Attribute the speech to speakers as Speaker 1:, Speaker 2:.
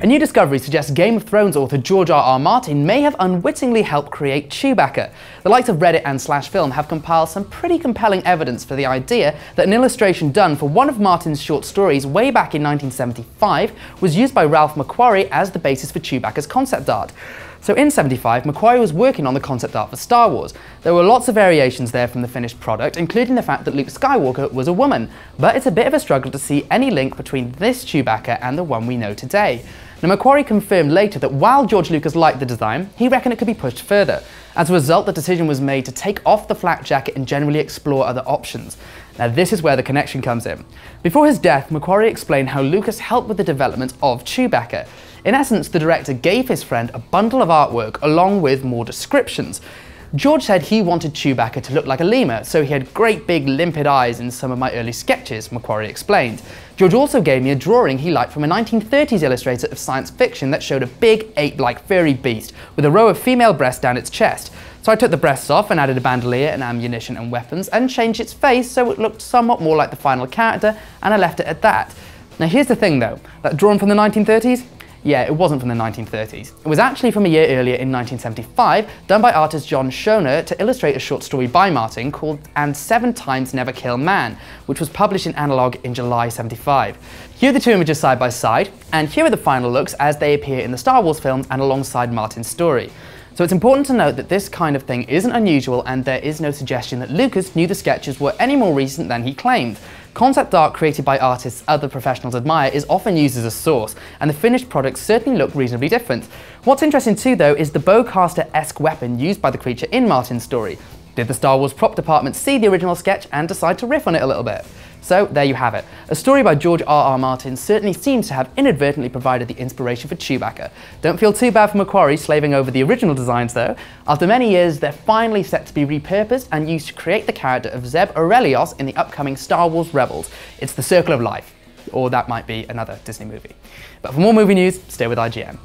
Speaker 1: A new discovery suggests Game of Thrones author George R.R. Martin may have unwittingly helped create Chewbacca. The likes of Reddit and /film have compiled some pretty compelling evidence for the idea that an illustration done for one of Martin's short stories way back in 1975 was used by Ralph McQuarrie as the basis for Chewbacca's concept art. So in '75, McQuarrie was working on the concept art for Star Wars. There were lots of variations there from the finished product, including the fact that Luke Skywalker was a woman, but it's a bit of a struggle to see any link between this Chewbacca and the one we know today. Now, McQuarrie confirmed later that while George Lucas liked the design, he reckoned it could be pushed further. As a result, the decision was made to take off the flak jacket and generally explore other options. Now, this is where the connection comes in. Before his death, McQuarrie explained how Lucas helped with the development of Chewbacca. In essence, the director gave his friend a bundle of artwork along with more descriptions. George said he wanted Chewbacca to look like a lemur, so he had great big limpid eyes in some of my early sketches, McQuarrie explained. George also gave me a drawing he liked from a 1930s illustrator of science fiction that showed a big ape-like furry beast with a row of female breasts down its chest. So I took the breasts off and added a bandolier and ammunition and weapons and changed its face so it looked somewhat more like the final character, and I left it at that. Now here's the thing though, that drawing from the 1930s? Yeah, it wasn't from the 1930s. It was actually from a year earlier in 1975, done by artist John Schoner to illustrate a short story by Martin called And 7 Times Never Kill Man, which was published in Analog in July '75. Here are the two images side by side, and here are the final looks as they appear in the Star Wars films and alongside Martin's story. So it's important to note that this kind of thing isn't unusual, and there is no suggestion that Lucas knew the sketches were any more recent than he claimed. Concept art created by artists other professionals admire is often used as a source, and the finished products certainly look reasonably different. What's interesting too though is the bowcaster-esque weapon used by the creature in Martin's story. Did the Star Wars prop department see the original sketch and decide to riff on it a little bit? So there you have it. A story by George R.R. Martin certainly seems to have inadvertently provided the inspiration for Chewbacca. Don't feel too bad for McQuarrie slaving over the original designs though. After many years, they're finally set to be repurposed and used to create the character of Zeb Orrelios in the upcoming Star Wars Rebels. It's the Circle of Life. Or that might be another Disney movie. But for more movie news, stay with IGN.